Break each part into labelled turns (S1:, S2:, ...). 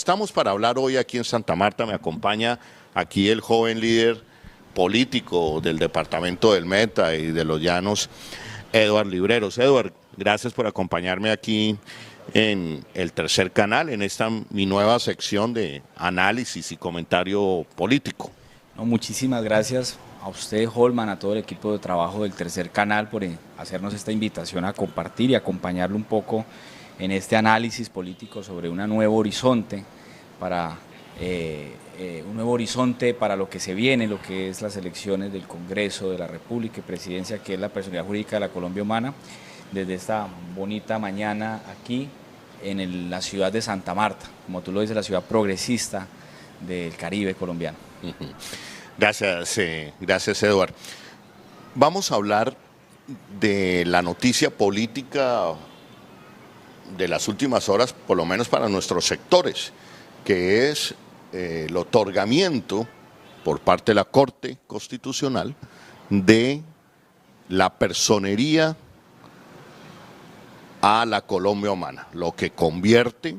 S1: Estamos para hablar hoy aquí en Santa Marta. Me acompaña aquí el joven líder político del departamento del Meta y de los Llanos, Eduard Libreros. Eduard, gracias por acompañarme aquí en el Tercer Canal, en esta mi nueva sección de análisis y comentario político.
S2: No, muchísimas gracias a usted, Holman, a todo el equipo de trabajo del Tercer Canal por hacernos esta invitación a compartir y acompañarlo un poco en este análisis político sobre un nuevo horizonte para lo que se viene, lo que es las elecciones del Congreso de la República y Presidencia, que es la personalidad jurídica de la Colombia Humana, desde esta bonita mañana aquí en la ciudad de Santa Marta, como tú lo dices, la ciudad progresista del Caribe colombiano.
S1: Gracias, gracias, Eduard. Vamos a hablar de la noticia política de las últimas horas, por lo menos para nuestros sectores, que es el otorgamiento por parte de la Corte Constitucional de la personería a la Colombia Humana, lo que convierte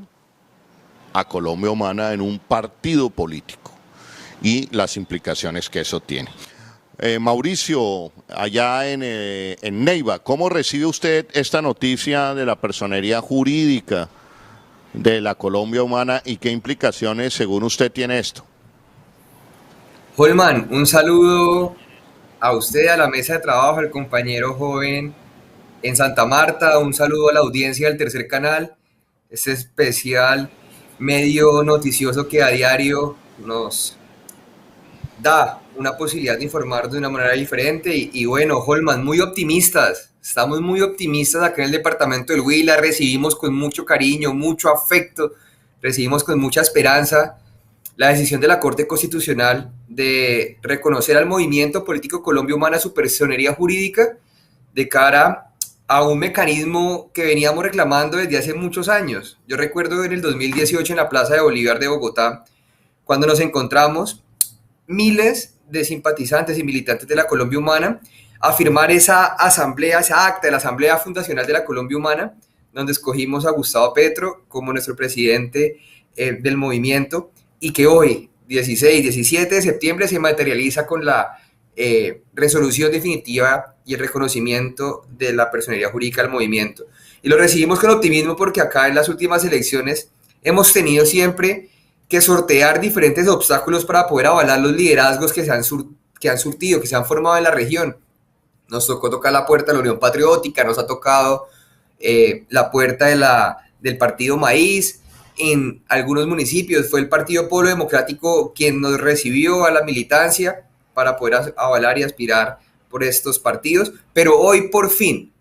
S1: a Colombia Humana en un partido político y las implicaciones que eso tiene. Mauricio, allá en Neiva, ¿cómo recibe usted esta noticia de la personería jurídica de la Colombia Humana y qué implicaciones, según usted, tiene esto?
S3: Holman, un saludo a usted, a la mesa de trabajo, al compañero joven en Santa Marta, un saludo a la audiencia del Tercer Canal, este especial medio noticioso que a diario nos da una posibilidad de informar de una manera diferente y bueno, Holman, muy optimistas, estamos muy optimistas acá en el departamento del Huila, recibimos con mucho cariño, mucho afecto, recibimos con mucha esperanza la decisión de la Corte Constitucional de reconocer al movimiento político Colombia Humana su personería jurídica de cara a un mecanismo que veníamos reclamando desde hace muchos años. Yo recuerdo en el 2018 en la Plaza de Bolívar de Bogotá, cuando nos encontramos miles de simpatizantes y militantes de la Colombia Humana a firmar esa asamblea, esa acta de la Asamblea Fundacional de la Colombia Humana, donde escogimos a Gustavo Petro como nuestro presidente del movimiento y que hoy, 16, 17 de septiembre, se materializa con la resolución definitiva y el reconocimiento de la personería jurídica del movimiento. Y lo recibimos con optimismo porque acá en las últimas elecciones hemos tenido siempre que sortear diferentes obstáculos para poder avalar los liderazgos que han surtido, que se han formado en la región. Nos tocó tocar la puerta de la Unión Patriótica, nos ha tocado la puerta del Partido Maíz. En algunos municipios fue el Partido Polo Democrático quien nos recibió a la militancia para poder avalar y aspirar por estos partidos, pero hoy por fin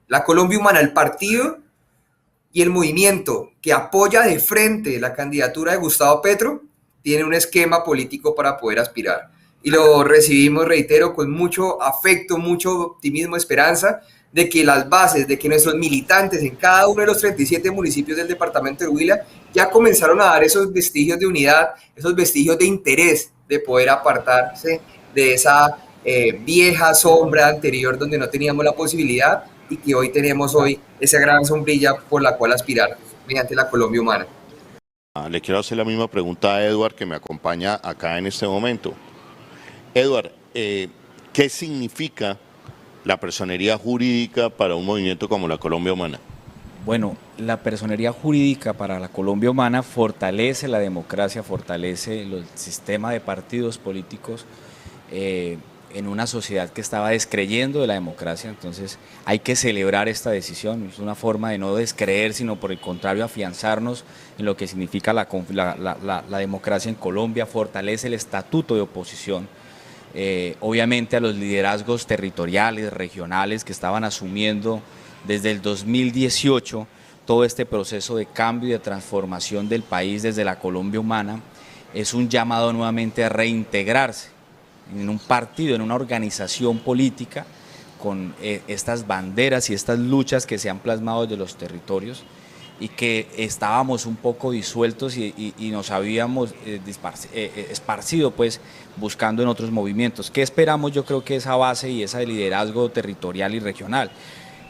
S3: la Colombia Humana, el partido y el movimiento que apoya de frente la candidatura de Gustavo Petro, tiene un esquema político para poder aspirar. Y lo recibimos, reitero, con mucho afecto, mucho optimismo, esperanza, de que las bases, de que nuestros militantes en cada uno de los 37 municipios del departamento de Huila ya comenzaron a dar esos vestigios de unidad, esos vestigios de interés de poder apartarse de esa vieja sombra anterior donde no teníamos la posibilidad y que hoy tenemos esa gran sombrilla por la cual aspirar mediante la Colombia Humana.
S1: Le quiero hacer la misma pregunta a Eduard, que me acompaña acá en este momento. Eduard, ¿qué significa la personería jurídica para un movimiento como la Colombia Humana?
S2: Bueno, la personería jurídica para la Colombia Humana fortalece la democracia, fortalece el sistema de partidos políticos en una sociedad que estaba descreyendo de la democracia. Entonces hay que celebrar esta decisión. Es una forma de no descreer, sino por el contrario afianzarnos en lo que significa la democracia en Colombia, fortalece el estatuto de oposición. Obviamente a los liderazgos territoriales, regionales que estaban asumiendo desde el 2018 todo este proceso de cambio y de transformación del país desde la Colombia Humana, es un llamado nuevamente a reintegrarse en un partido, en una organización política con estas banderas y estas luchas que se han plasmado desde los territorios y que estábamos un poco disueltos y nos habíamos esparcido pues buscando en otros movimientos. ¿Qué esperamos? Yo creo que esa base y ese liderazgo territorial y regional.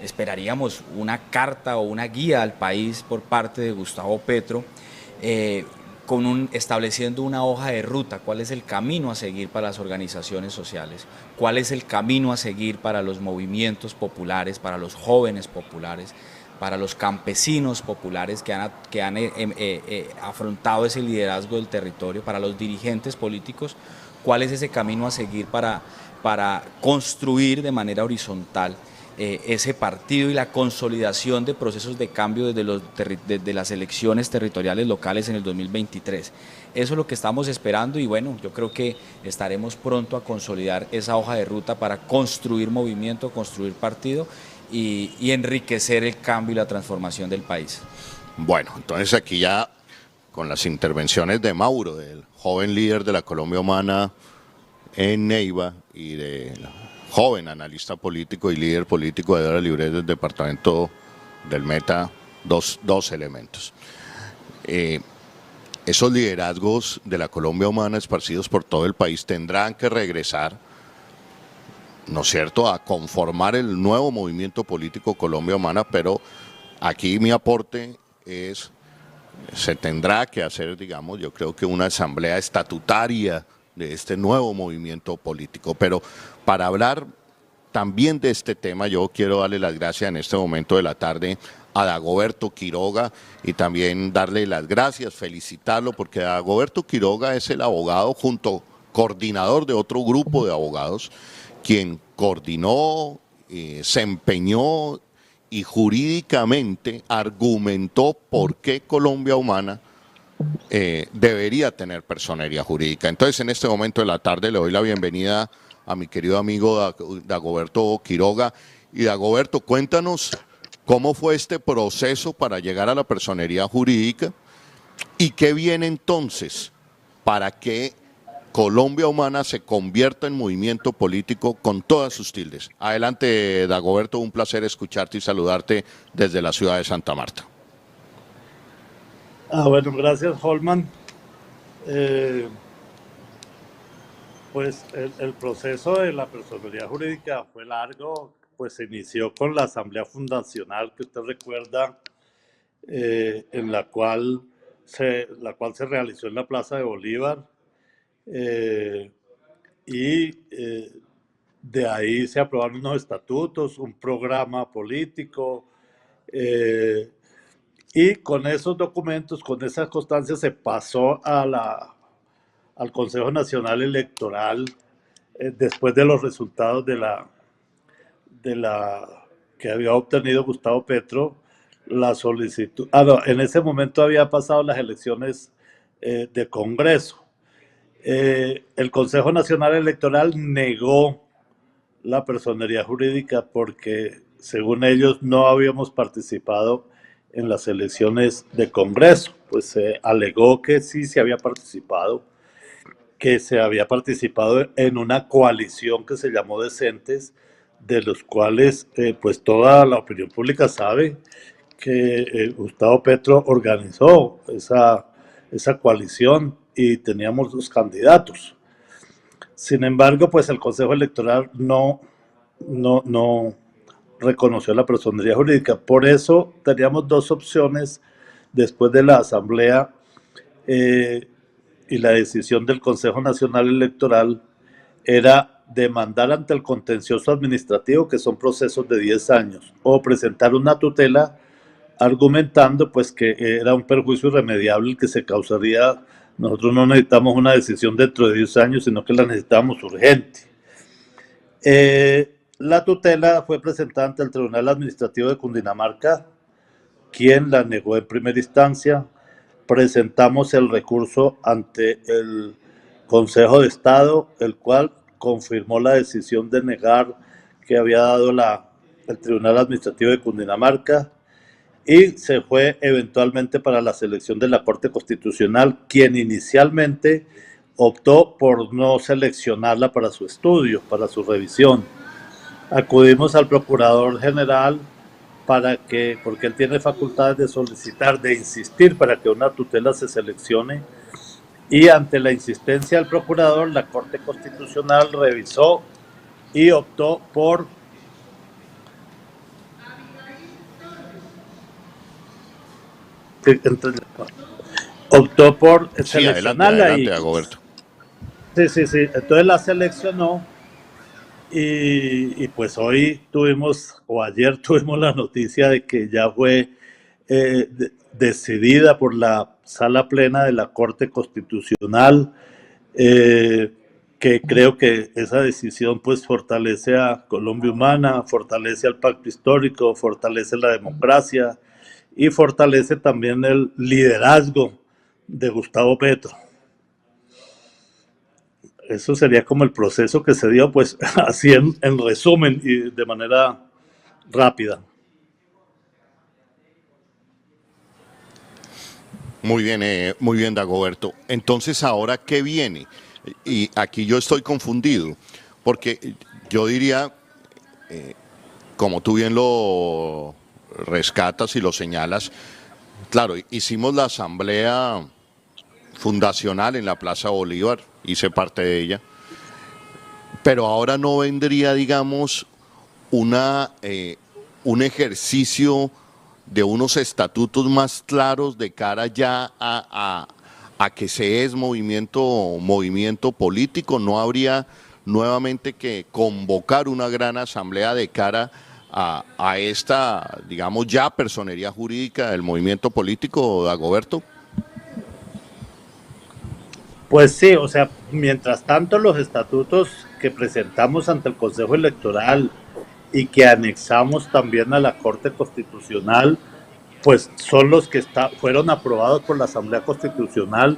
S2: Esperaríamos una carta o una guía al país por parte de Gustavo Petro estableciendo una hoja de ruta, cuál es el camino a seguir para las organizaciones sociales, cuál es el camino a seguir para los movimientos populares, para los jóvenes populares, para los campesinos populares que han afrontado ese liderazgo del territorio, para los dirigentes políticos, cuál es ese camino a seguir para construir de manera horizontal ese partido y la consolidación de procesos de cambio desde las elecciones territoriales locales en el 2023. Eso es lo que estamos esperando y bueno, yo creo que estaremos pronto a consolidar esa hoja de ruta para construir movimiento, construir partido y enriquecer el cambio y la transformación del país.
S1: Bueno, entonces aquí ya con las intervenciones de Mauro, del joven líder de la Colombia Humana en Neiva y del joven analista político y líder político de Edra Libre del departamento del Meta, dos elementos. Esos liderazgos de la Colombia Humana esparcidos por todo el país tendrán que regresar, ¿no es cierto?, a conformar el nuevo movimiento político Colombia Humana, pero aquí mi aporte es, se tendrá que hacer, digamos, yo creo que una asamblea estatutaria de este nuevo movimiento político. Pero para hablar también de este tema, yo quiero darle las gracias en este momento de la tarde a Dagoberto Quiroga y también darle las gracias, felicitarlo, porque Dagoberto Quiroga es el abogado coordinador de otro grupo de abogados, quien coordinó, se empeñó y jurídicamente argumentó por qué Colombia Humana debería tener personería jurídica. Entonces, en este momento de la tarde le doy la bienvenida a mi querido amigo Dagoberto Quiroga. Y Dagoberto, cuéntanos cómo fue este proceso para llegar a la personería jurídica y qué viene entonces para que Colombia Humana se convierta en movimiento político con todas sus tildes. Adelante, Dagoberto, un placer escucharte y saludarte desde la ciudad de Santa Marta.
S4: Bueno, gracias, Holman. Pues el proceso de la personería jurídica fue largo, pues se inició con la asamblea fundacional que usted recuerda, en la cual se realizó en la Plaza de Bolívar, de ahí se aprobaron unos estatutos, un programa político, y con esos documentos, con esas constancias, se pasó al Consejo Nacional Electoral después de los resultados de la que había obtenido Gustavo Petro, la solicitud. No, en ese momento había pasado las elecciones de Congreso. El Consejo Nacional Electoral negó la personería jurídica porque, según ellos, no habíamos participado en las elecciones de Congreso. Pues se alegó que sí se había participado, que se había participado en una coalición que se llamó Decentes, de los cuales pues toda la opinión pública sabe que Gustavo Petro organizó esa coalición y teníamos 2 candidatos. Sin embargo, pues el Consejo Electoral no reconoció la personería jurídica. Por eso teníamos 2 opciones después de la asamblea y la decisión del Consejo Nacional Electoral era demandar ante el contencioso administrativo, que son procesos de 10 años, o presentar una tutela argumentando pues que era un perjuicio irremediable que se causaría. Nosotros no necesitamos una decisión dentro de 10 años, sino que la necesitamos urgente. La tutela fue presentada ante el Tribunal Administrativo de Cundinamarca, quien la negó en primera instancia. Presentamos el recurso ante el Consejo de Estado, el cual confirmó la decisión de negar que había dado el Tribunal Administrativo de Cundinamarca, y se fue eventualmente para la selección de la Corte Constitucional, quien inicialmente optó por no seleccionarla para su estudio, para su revisión. Acudimos al Procurador General porque él tiene facultades de solicitar, de insistir para que una tutela se seleccione, y ante la insistencia del Procurador, la Corte Constitucional revisó y optó por Optó por
S1: Sí, adelante,
S4: seleccionarla
S1: adelante,
S4: y
S1: Dagoberto.
S4: sí. Entonces la seleccionó y pues hoy tuvimos, o ayer tuvimos la noticia de que ya fue decidida por la sala plena de la Corte Constitucional, que creo que esa decisión pues fortalece a Colombia Humana, fortalece al pacto histórico, fortalece la democracia y fortalece también el liderazgo de Gustavo Petro. Eso sería como el proceso que se dio, pues así en resumen y de manera rápida.
S1: Muy bien, Dagoberto. Entonces, ¿ahora qué viene? Y aquí yo estoy confundido, porque yo diría, como tú bien lo rescatas y lo señalas, claro, hicimos la asamblea fundacional en la Plaza Bolívar, hice parte de ella, pero ahora no vendría, digamos, una, un ejercicio de unos estatutos más claros de cara ya a que se es movimiento político. No habría nuevamente que convocar una gran asamblea de cara a esta, digamos, ya personería jurídica del movimiento político, Dagoberto.
S4: Pues sí, o sea, mientras tanto los estatutos que presentamos ante el Consejo Electoral y que anexamos también a la Corte Constitucional, pues son los que fueron aprobados por la Asamblea Constitucional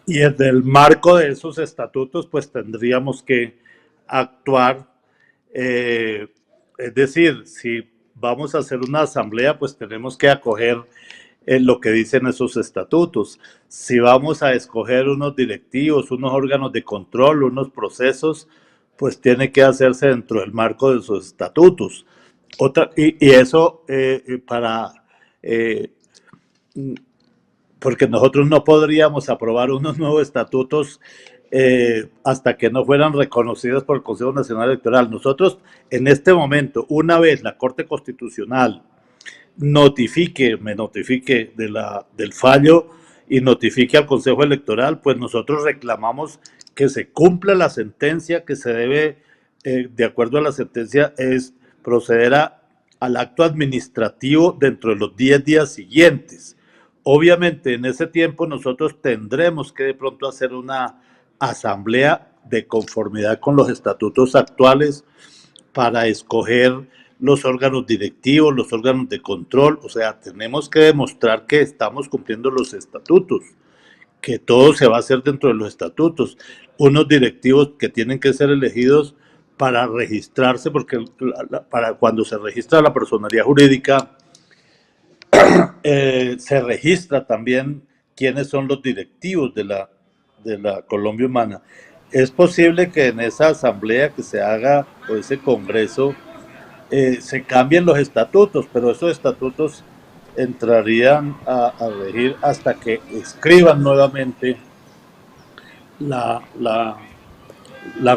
S4: y en el marco de esos estatutos pues tendríamos que actuar, eh, es decir, si vamos a hacer una asamblea pues tenemos que acoger lo que dicen esos estatutos. Si vamos a escoger unos directivos, unos órganos de control, unos procesos, pues tiene que hacerse dentro del marco de esos estatutos. Y eso para... Eh, porque nosotros no podríamos aprobar unos nuevos estatutos hasta que no fueran reconocidos por el Consejo Nacional Electoral. Nosotros, en este momento, una vez la Corte Constitucional me notifique del fallo y notifique al Consejo Electoral, pues nosotros reclamamos que se cumpla la sentencia, que se debe, de acuerdo a la sentencia, es proceder al acto administrativo dentro de los 10 días siguientes. Obviamente, en ese tiempo nosotros tendremos que de pronto hacer una asamblea de conformidad con los estatutos actuales para escoger los órganos directivos, los órganos de control. O sea, tenemos que demostrar que estamos cumpliendo los estatutos, que todo se va a hacer dentro de los estatutos. Unos directivos que tienen que ser elegidos para registrarse, porque para cuando se registra la personería jurídica, se registra también quiénes son los directivos de la Colombia Humana. Es posible que en esa asamblea que se haga o ese congreso se cambien los estatutos, pero esos estatutos entrarían a regir hasta que escriban nuevamente la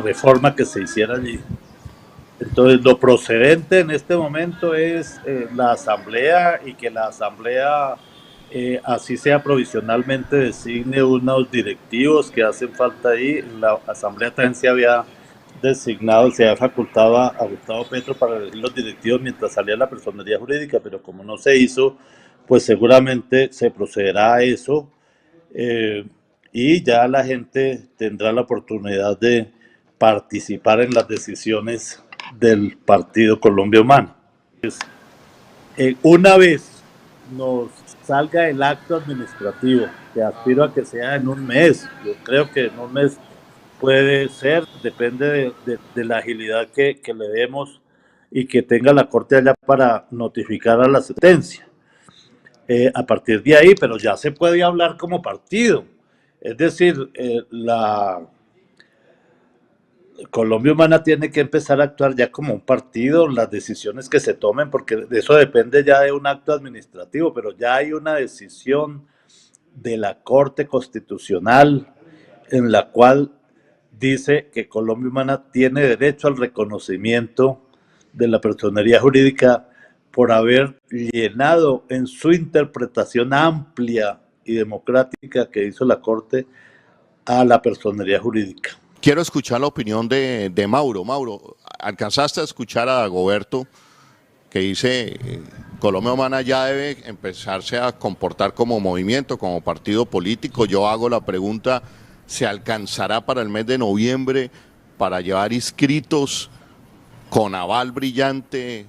S4: reforma que se hiciera allí. Entonces, lo procedente en este momento es la asamblea y que la asamblea, así sea provisionalmente, designe unos directivos que hacen falta ahí. La asamblea también se había designado, se había facultado a Gustavo Petro para elegir los directivos mientras salía la personería jurídica, pero como no se hizo, pues seguramente se procederá a eso y ya la gente tendrá la oportunidad de participar en las decisiones del Partido Colombia Humana. Una vez nos salga el acto administrativo, que aspiro a que sea en un mes, yo creo que en un mes puede ser, depende de la agilidad que le demos y que tenga la Corte allá para notificar a la sentencia. A partir de ahí, pero ya se puede hablar como partido. Es decir, la Colombia Humana tiene que empezar a actuar ya como un partido, las decisiones que se tomen, porque de eso depende ya de un acto administrativo, pero ya hay una decisión de la Corte Constitucional en la cual dice que Colombia Humana tiene derecho al reconocimiento de la personería jurídica por haber llenado en su interpretación amplia y democrática que hizo la Corte a la personería jurídica.
S1: Quiero escuchar la opinión de Mauro. Mauro, ¿alcanzaste a escuchar a Dagoberto que dice Colombia Humana ya debe empezarse a comportar como movimiento, como partido político? Yo hago la pregunta, ¿se alcanzará para el mes de noviembre para llevar inscritos con aval brillante,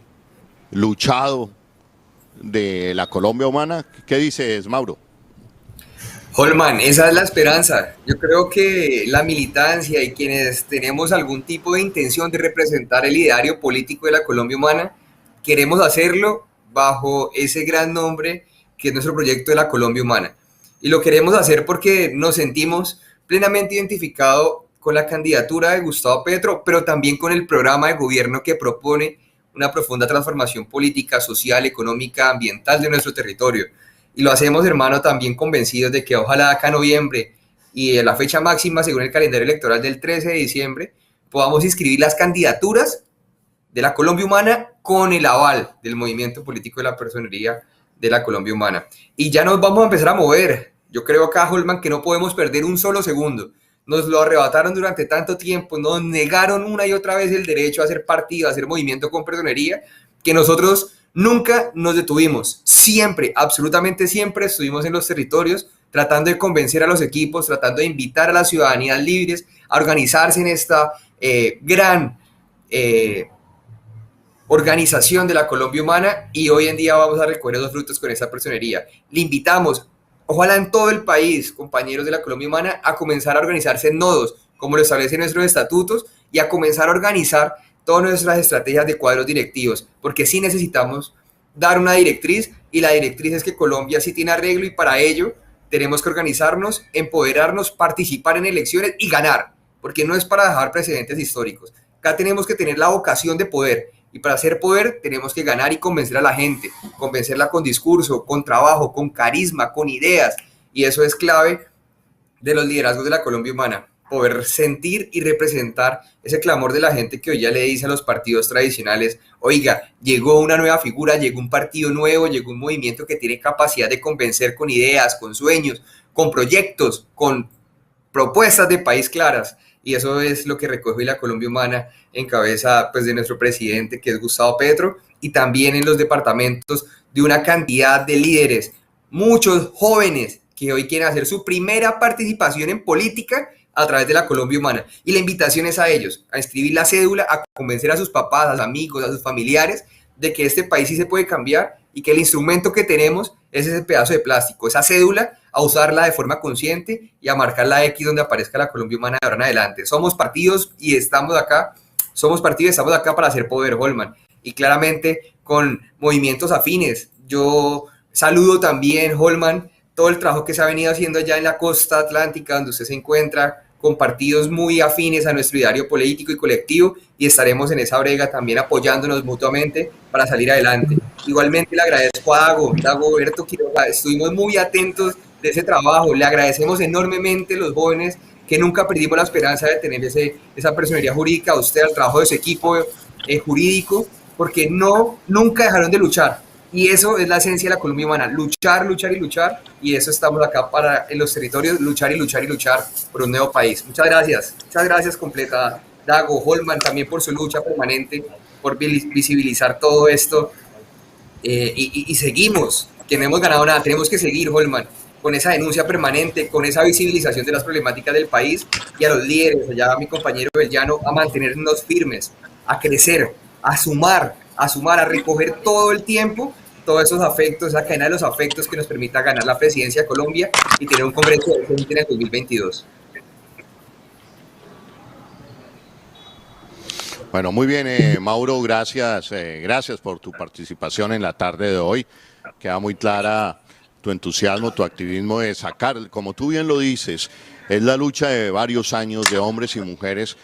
S1: luchado de la Colombia Humana? ¿Qué dices, Mauro?
S3: Holman, esa es la esperanza. Yo creo que la militancia y quienes tenemos algún tipo de intención de representar el ideario político de la Colombia Humana, queremos hacerlo bajo ese gran nombre que es nuestro proyecto de la Colombia Humana. Y lo queremos hacer porque nos sentimos plenamente identificados con la candidatura de Gustavo Petro, pero también con el programa de gobierno que propone una profunda transformación política, social, económica, ambiental de nuestro territorio. Y lo hacemos, hermano, también convencidos de que ojalá acá en noviembre y en la fecha máxima, según el calendario electoral del 13 de diciembre, podamos inscribir las candidaturas de la Colombia Humana con el aval del movimiento político de la personería de la Colombia Humana. Y ya nos vamos a empezar a mover. Yo creo acá, Holman, que no podemos perder un solo segundo. Nos lo arrebataron durante tanto tiempo, nos negaron una y otra vez el derecho a hacer partido, a hacer movimiento con personería, que nosotros nunca nos detuvimos. Siempre, absolutamente siempre estuvimos en los territorios tratando de convencer a los equipos, tratando de invitar a las ciudadanías libres a organizarse en esta gran organización de la Colombia Humana, y hoy en día vamos a recoger los frutos con esta personería. Le invitamos, ojalá en todo el país, compañeros de la Colombia Humana, a comenzar a organizarse en nodos, como lo establecen nuestros estatutos, y a comenzar a organizar todas nuestras estrategias de cuadros directivos, porque sí necesitamos dar una directriz, y la directriz es que Colombia sí tiene arreglo, y para ello tenemos que organizarnos, empoderarnos, participar en elecciones y ganar, porque no es para dejar precedentes históricos. Acá tenemos que tener la vocación de poder, y para hacer poder tenemos que ganar y convencer a la gente, convencerla con discurso, con trabajo, con carisma, con ideas, y eso es clave de los liderazgos de la Colombia Humana, poder sentir y representar ese clamor de la gente que hoy ya le dice a los partidos tradicionales, oiga, llegó una nueva figura, llegó un partido nuevo, llegó un movimiento que tiene capacidad de convencer con ideas, con sueños, con proyectos, con propuestas de país claras. Y eso es lo que recoge la Colombia Humana en cabeza, pues, de nuestro presidente, que es Gustavo Petro, y también en los departamentos de una cantidad de líderes, muchos jóvenes que hoy quieren hacer su primera participación en política a través de la Colombia Humana. Y la invitación es a ellos, a inscribir la cédula, a convencer a sus papás, a sus amigos, a sus familiares de que este país sí se puede cambiar, y que el instrumento que tenemos es ese pedazo de plástico, esa cédula, a usarla de forma consciente y a marcar la X donde aparezca la Colombia Humana de ahora en adelante. Somos partidos y estamos acá para hacer poder, Holman, y claramente con movimientos afines. Yo saludo también, Holman, todo el trabajo que se ha venido haciendo allá en la costa atlántica, donde usted se encuentra, con partidos muy afines a nuestro ideario político y colectivo, y estaremos en esa brega también apoyándonos mutuamente para salir adelante. Igualmente le agradezco a Dagoberto Quiroga, estuvimos muy atentos de ese trabajo, le agradecemos enormemente a los jóvenes que nunca perdimos la esperanza de tener esa personería jurídica, a usted, al trabajo de su equipo jurídico, porque nunca dejaron de luchar. Y eso es la esencia de la Colombia Humana, luchar, luchar y luchar, y eso estamos acá para, en los territorios, luchar y luchar y luchar por un nuevo país. Muchas gracias completa, Dago, Holman, también por su lucha permanente, por visibilizar todo esto, y seguimos, que no hemos ganado nada, tenemos que seguir, Holman, con esa denuncia permanente, con esa visibilización de las problemáticas del país, y a los líderes, allá a mi compañero del Llano, a mantenernos firmes, a crecer, a sumar, a recoger todo el tiempo todos esos afectos, esa cadena de los afectos que nos permita ganar la presidencia de Colombia y tener un Congreso decente en el 2022.
S1: Bueno, muy bien, Mauro, gracias por tu participación en la tarde de hoy. Queda muy clara tu entusiasmo, tu activismo de sacar, como tú bien lo dices, es la lucha de varios años de hombres y mujeres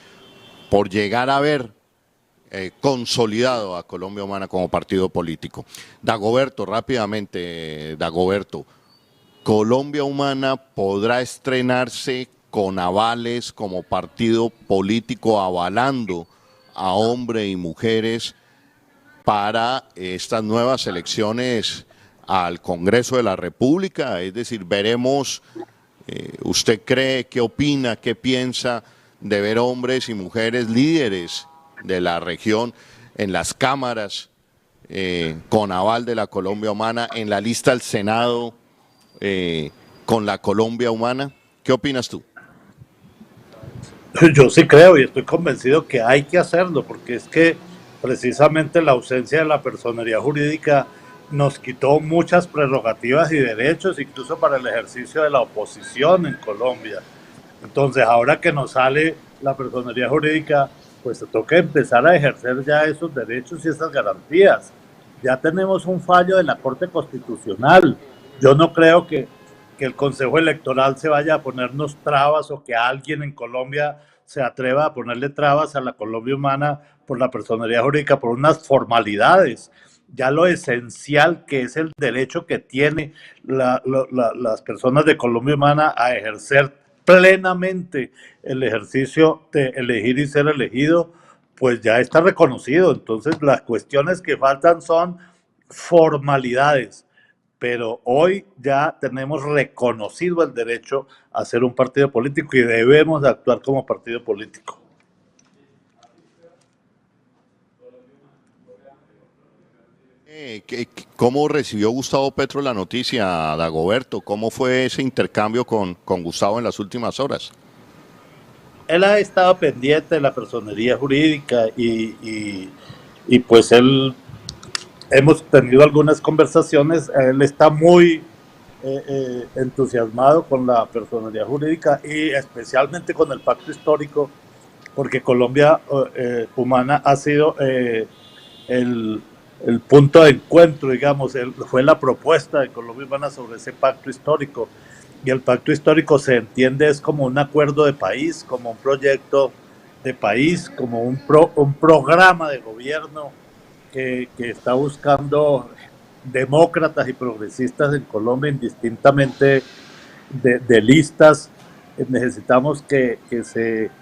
S1: por llegar a ver consolidado a Colombia Humana como partido político. Dagoberto, rápidamente, Dagoberto, ¿Colombia Humana podrá estrenarse con avales como partido político avalando a hombres y mujeres para estas nuevas elecciones al Congreso de la República? Es decir, veremos, ¿usted cree, qué opina, qué piensa de ver hombres y mujeres líderes de la región en las cámaras, con aval de la Colombia Humana, en la lista al Senado con la Colombia Humana? ¿Qué opinas tú?
S4: Yo sí creo y estoy convencido que hay que hacerlo, porque es que precisamente la ausencia de la personería jurídica nos quitó muchas prerrogativas y derechos, incluso para el ejercicio de la oposición en Colombia. Entonces, ahora que nos sale la personería jurídica, pues se toca empezar a ejercer ya esos derechos y esas garantías. Ya tenemos un fallo de la Corte Constitucional. Yo no creo que el Consejo Electoral se vaya a ponernos trabas o que alguien en Colombia se atreva a ponerle trabas a la Colombia Humana por la personería jurídica, por unas formalidades. Ya lo esencial que es el derecho que tiene las personas de Colombia Humana a ejercer plenamente el ejercicio de elegir y ser elegido, pues ya está reconocido. Entonces las cuestiones que faltan son formalidades, pero hoy ya tenemos reconocido el derecho a ser un partido político y debemos de actuar como partido político.
S1: ¿Cómo recibió Gustavo Petro la noticia, Dagoberto? ¿Cómo fue ese intercambio con Gustavo en las últimas horas?
S4: Él ha estado pendiente de la personería jurídica y pues él, hemos tenido algunas conversaciones. Él está muy entusiasmado con la personería jurídica y especialmente con el pacto histórico, porque Colombia Humana ha sido el punto de encuentro, digamos, fue la propuesta de Colombia Humana sobre ese pacto histórico. Y el pacto histórico se entiende es como un acuerdo de país, como un proyecto de país, como un programa de gobierno que está buscando demócratas y progresistas en Colombia, indistintamente de listas. Necesitamos que se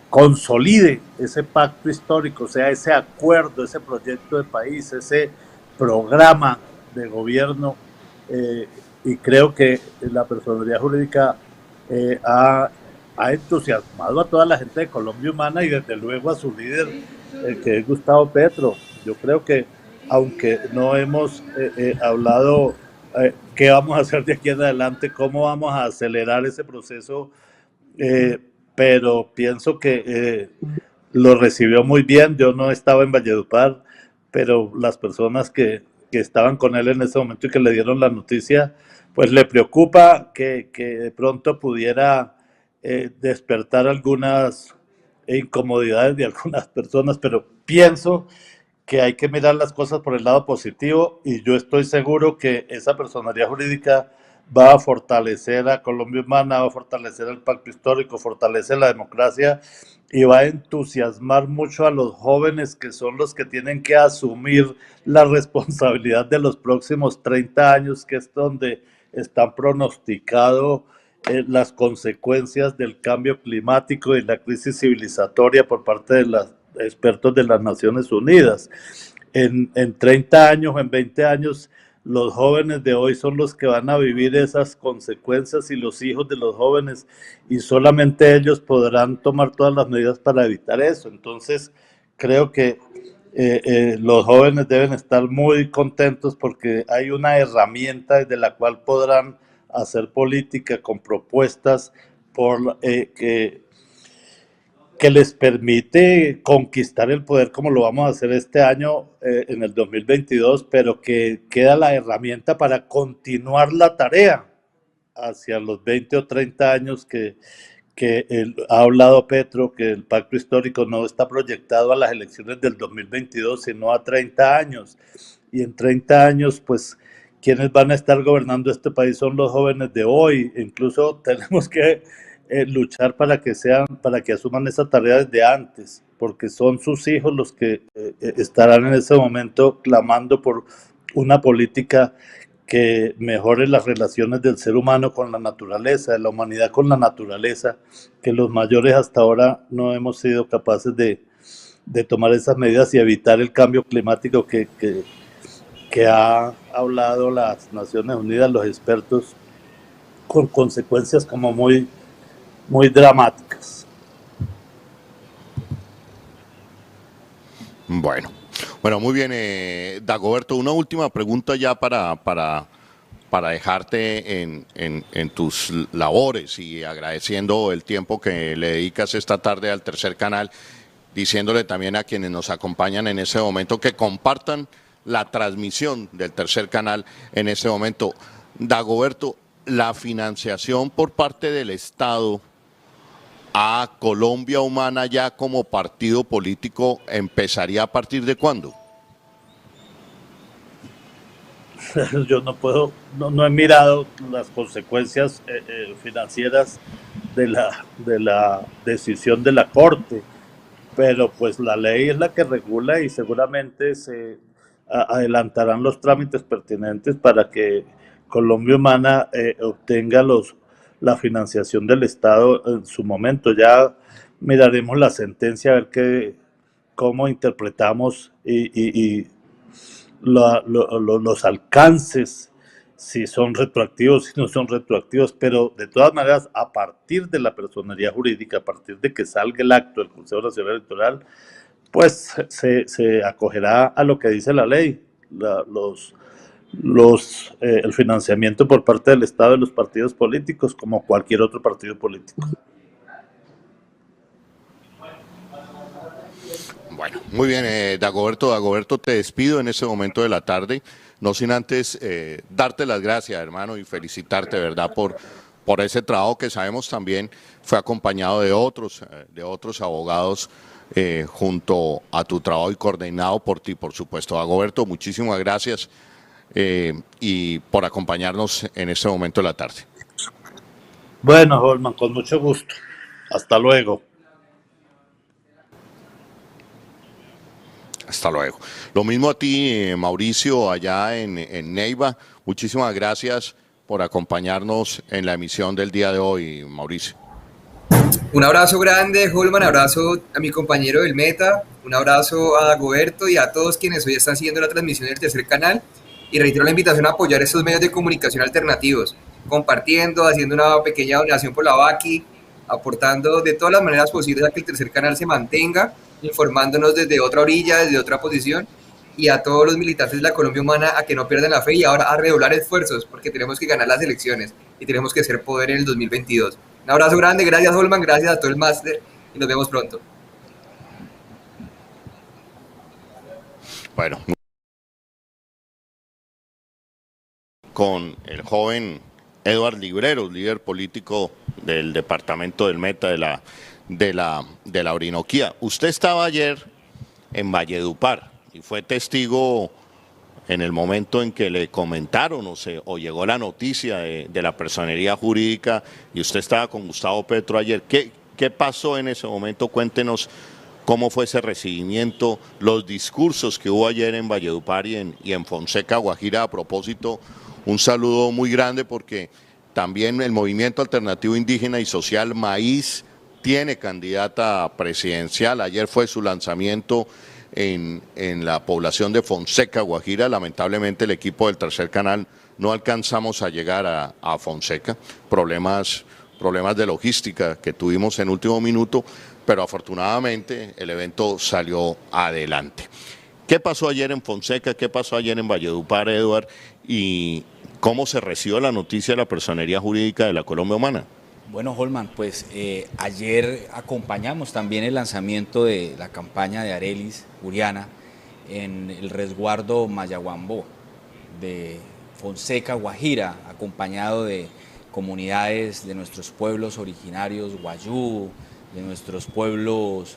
S4: consolide ese pacto histórico, o sea, ese acuerdo, ese proyecto de país, ese programa de gobierno, y creo que la personería jurídica ha entusiasmado a toda la gente de Colombia Humana y desde luego a su líder, que es Gustavo Petro. Yo creo que aunque no hemos hablado qué vamos a hacer de aquí en adelante, cómo vamos a acelerar ese proceso, pero pienso que lo recibió muy bien. Yo no estaba en Valledupar, pero las personas que estaban con él en ese momento y que le dieron la noticia, pues le preocupa que de pronto pudiera despertar algunas incomodidades de algunas personas, pero pienso que hay que mirar las cosas por el lado positivo y yo estoy seguro que esa personería jurídica va a fortalecer a Colombia Humana, va a fortalecer el pacto histórico, fortalece la democracia y va a entusiasmar mucho a los jóvenes, que son los que tienen que asumir la responsabilidad de los próximos 30 años, que es donde están pronosticados las consecuencias del cambio climático y la crisis civilizatoria por parte de los expertos de las Naciones Unidas. En 30 años o en 20 años, los jóvenes de hoy son los que van a vivir esas consecuencias y los hijos de los jóvenes, y solamente ellos podrán tomar todas las medidas para evitar eso. Entonces, creo que los jóvenes deben estar muy contentos porque hay una herramienta desde la cual podrán hacer política con propuestas que les permite conquistar el poder, como lo vamos a hacer este año en el 2022, pero que queda la herramienta para continuar la tarea hacia los 20 o 30 años que ha hablado Petro, que el pacto histórico no está proyectado a las elecciones del 2022, sino a 30 años. Y en 30 años, pues, quienes van a estar gobernando este país son los jóvenes de hoy. Incluso tenemos que luchar para que asuman esa tarea desde antes, porque son sus hijos los que estarán en ese momento clamando por una política que mejore las relaciones del ser humano con la naturaleza, de la humanidad con la naturaleza, que los mayores hasta ahora no hemos sido capaces de tomar esas medidas y evitar el cambio climático que que ha hablado las Naciones Unidas, los expertos, con consecuencias como muy dramáticas.
S1: Bueno, muy bien, Dagoberto, una última pregunta ya para dejarte en tus labores y agradeciendo el tiempo que le dedicas esta tarde al Tercer Canal, diciéndole también a quienes nos acompañan en ese momento que compartan la transmisión del Tercer Canal en ese momento. Dagoberto, la financiación por parte del Estado a Colombia Humana ya como partido político empezaría a partir de cuándo?
S4: Yo no he mirado las consecuencias financieras de la decisión de la Corte, pero pues la ley es la que regula y seguramente se adelantarán los trámites pertinentes para que Colombia Humana obtenga la financiación del Estado en su momento. Ya miraremos la sentencia a ver cómo interpretamos y los alcances, si son retroactivos, si no son retroactivos, pero de todas maneras, a partir de la personería jurídica, a partir de que salga el acto del Consejo Nacional Electoral, pues se acogerá a lo que dice la ley, el financiamiento por parte del Estado de los partidos políticos, como cualquier otro partido político.
S1: Bueno, muy bien, Dagoberto, te despido en ese momento de la tarde, no sin antes darte las gracias, hermano, y felicitarte, ¿verdad?, por ese trabajo que sabemos también fue acompañado de otros abogados junto a tu trabajo y coordinado por ti, por supuesto. Dagoberto, muchísimas gracias y por acompañarnos en este momento de la tarde.
S4: Bueno, Holman, con mucho gusto. Hasta luego.
S1: Hasta luego. Lo mismo a ti, Mauricio, allá en Neiva. Muchísimas gracias por acompañarnos en la emisión del día de hoy, Mauricio.
S3: Un abrazo grande, Holman, abrazo a mi compañero del Meta, un abrazo a Dagoberto y a todos quienes hoy están siguiendo la transmisión del Tercer Canal. Y reitero la invitación a apoyar estos medios de comunicación alternativos, compartiendo, haciendo una pequeña donación por la Vaki, aportando de todas las maneras posibles a que el Tercer Canal se mantenga, informándonos desde otra orilla, desde otra posición, y a todos los militantes de la Colombia Humana a que no pierdan la fe y ahora a redoblar esfuerzos, porque tenemos que ganar las elecciones y tenemos que ser poder en el 2022. Un abrazo grande, gracias Holman, gracias a todo el máster y nos vemos pronto.
S1: Bueno, con el joven Edward Libreros, líder político del departamento del Meta de la Orinoquía. Usted estaba ayer en Valledupar y fue testigo en el momento en que le comentaron o llegó la noticia de la personería jurídica y usted estaba con Gustavo Petro ayer. ¿Qué pasó en ese momento? Cuéntenos cómo fue ese recibimiento, los discursos que hubo ayer en Valledupar y en Fonseca, Guajira. A propósito, un saludo muy grande porque también el Movimiento Alternativo Indígena y Social Maíz tiene candidata presidencial. Ayer fue su lanzamiento en la población de Fonseca, Guajira. Lamentablemente el equipo del Tercer Canal no alcanzamos a llegar a Fonseca, problemas de logística que tuvimos en último minuto, pero afortunadamente el evento salió adelante. ¿Qué pasó ayer en Fonseca? ¿Qué pasó ayer en Valledupar, Eduard? ¿Y cómo se recibió la noticia de la personería jurídica de la Colombia Humana?
S2: Bueno, Holman, pues ayer acompañamos también el lanzamiento de la campaña de Arelis Uriana en el resguardo Mayaguambó de Fonseca, Guajira, acompañado de comunidades de nuestros pueblos originarios, Guayú, de nuestros pueblos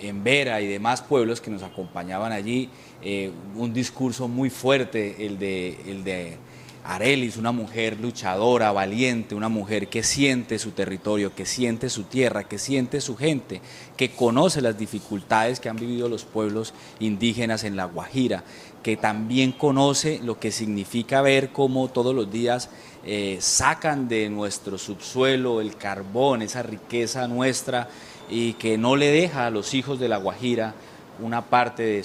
S2: Embera y demás pueblos que nos acompañaban allí. Un discurso muy fuerte, el de Arelis, una mujer luchadora, valiente, una mujer que siente su territorio, que siente su tierra, que siente su gente, que conoce las dificultades que han vivido los pueblos indígenas en la Guajira, que también conoce lo que significa ver cómo todos los días sacan de nuestro subsuelo el carbón, esa riqueza nuestra, y que no le deja a los hijos de la Guajira una parte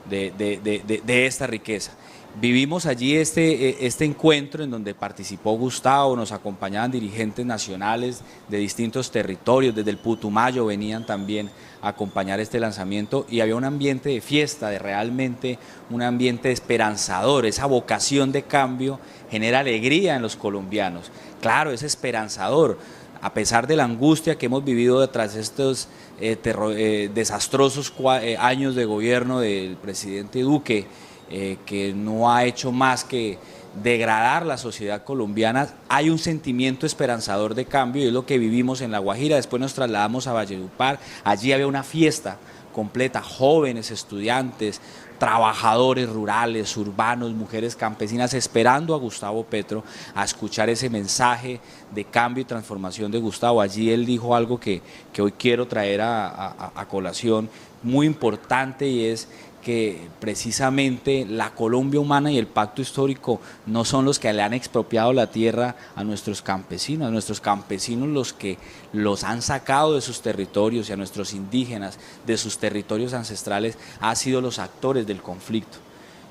S2: de esta riqueza. Vivimos allí este encuentro en donde participó Gustavo, nos acompañaban dirigentes nacionales de distintos territorios, desde el Putumayo venían también a acompañar este lanzamiento y había un ambiente de fiesta, de realmente un ambiente esperanzador. Esa vocación de cambio genera alegría en los colombianos. Claro, es esperanzador. A pesar de la angustia que hemos vivido tras estos desastrosos años de gobierno del presidente Duque, que no ha hecho más que degradar la sociedad colombiana, hay un sentimiento esperanzador de cambio y es lo que vivimos en La Guajira. Después nos trasladamos a Valledupar, allí había una fiesta completa, jóvenes, estudiantes, trabajadores rurales, urbanos, mujeres campesinas, esperando a Gustavo Petro, a escuchar ese mensaje de cambio y transformación de Gustavo. Allí él dijo algo que hoy quiero traer a colación, muy importante, y es que precisamente la Colombia humana y el pacto histórico no son los que le han expropiado la tierra a nuestros campesinos los que los han sacado de sus territorios, y a nuestros indígenas de sus territorios ancestrales han sido los actores del conflicto.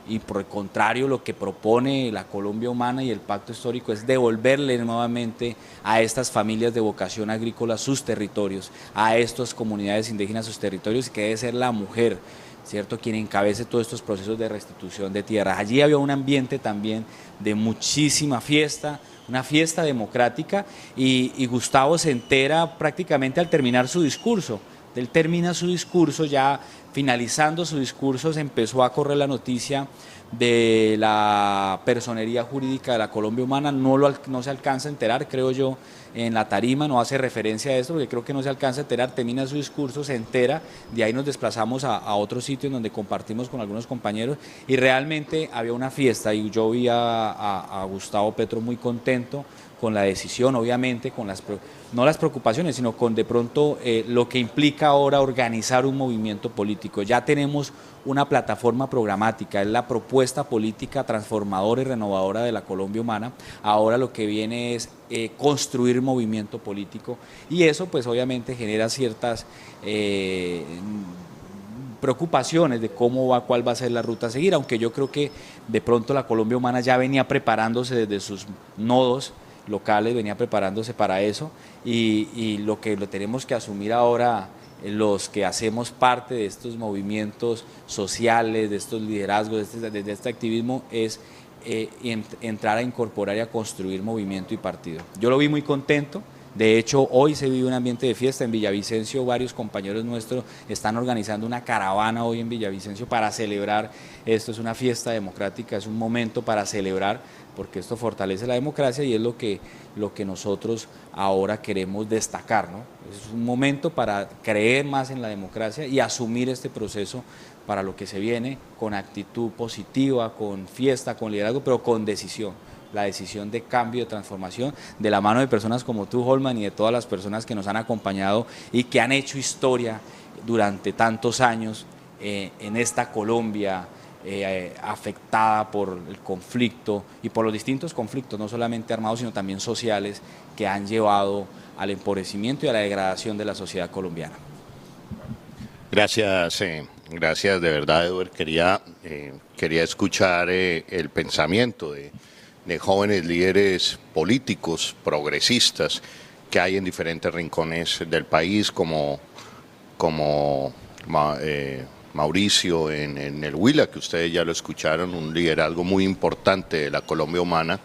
S2: Y por el contrario, lo que propone la Colombia humana y el pacto histórico es devolverle nuevamente a estas familias de vocación agrícola sus territorios, a estas comunidades indígenas sus territorios, y que debe ser la mujer, ¿cierto?, quien encabece todos estos procesos de restitución de tierras. Allí había un ambiente también de muchísima fiesta, una fiesta democrática, y Gustavo se entera prácticamente al terminar su discurso. Él termina su discurso, ya finalizando su discurso se empezó a correr la noticia de la personería jurídica de la Colombia Humana. No se alcanza a enterar, creo yo, en la tarima, no hace referencia a esto, porque creo que no se alcanza a enterar, termina su discurso, se entera, de ahí nos desplazamos a otro sitio en donde compartimos con algunos compañeros, y realmente había una fiesta, y yo vi a Gustavo Petro muy contento con la decisión, obviamente, con no las preocupaciones, sino con de pronto lo que implica ahora organizar un movimiento político. Ya tenemos una plataforma programática, es la propuesta política transformadora y renovadora de la Colombia Humana. Ahora lo que viene es construir movimiento político, y eso pues obviamente genera ciertas preocupaciones de cuál va a ser la ruta a seguir, aunque yo creo que de pronto la Colombia Humana ya venía preparándose desde sus nodos locales, venía preparándose para eso, y lo que lo tenemos que asumir ahora los que hacemos parte de estos movimientos sociales, de estos liderazgos, de este activismo, es entrar a incorporar y a construir movimiento y partido. Yo lo vi muy contento. De hecho, hoy se vive un ambiente de fiesta en Villavicencio. Varios compañeros nuestros están organizando una caravana hoy en Villavicencio para celebrar esto. Es una fiesta democrática, es un momento para celebrar, porque esto fortalece la democracia y es lo que nosotros ahora queremos destacar, ¿no? Es un momento para creer más en la democracia y asumir este proceso para lo que se viene con actitud positiva, con fiesta, con liderazgo, pero con decisión. La decisión de cambio, de transformación, de la mano de personas como tú, Holman, y de todas las personas que nos han acompañado y que han hecho historia durante tantos años en esta Colombia afectada por el conflicto y por los distintos conflictos, no solamente armados, sino también sociales, que han llevado al empobrecimiento y a la degradación de la sociedad colombiana.
S1: Gracias, gracias de verdad, Eduard. Quería escuchar el pensamiento de jóvenes líderes políticos, progresistas, que hay en diferentes rincones del país, como Mauricio en el Huila, que ustedes ya lo escucharon, un liderazgo muy importante de la Colombia Humana,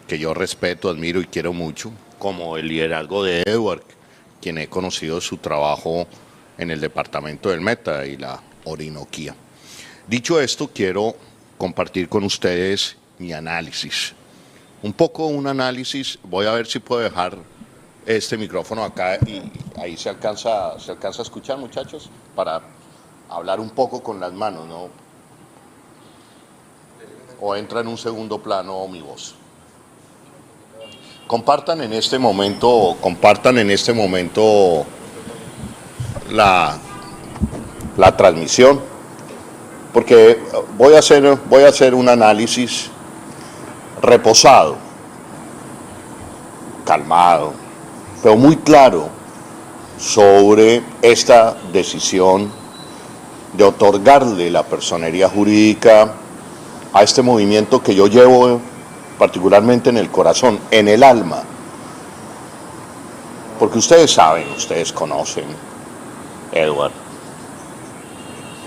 S1: que yo respeto, admiro y quiero mucho, como el liderazgo de Eduard, quien he conocido su trabajo en el departamento del Meta y la Orinoquía. Dicho esto, quiero compartir con ustedes mi análisis. Un análisis, voy a ver si puedo dejar este micrófono acá y ahí se alcanza a escuchar, muchachos, para hablar un poco con las manos, ¿no? O entra en un segundo plano mi voz. Compartan en este momento la transmisión, porque voy a hacer un análisis reposado, calmado, pero muy claro sobre esta decisión de otorgarle la personería jurídica a este movimiento que yo llevo particularmente en el corazón, en el alma. Porque ustedes saben, ustedes conocen, Edward,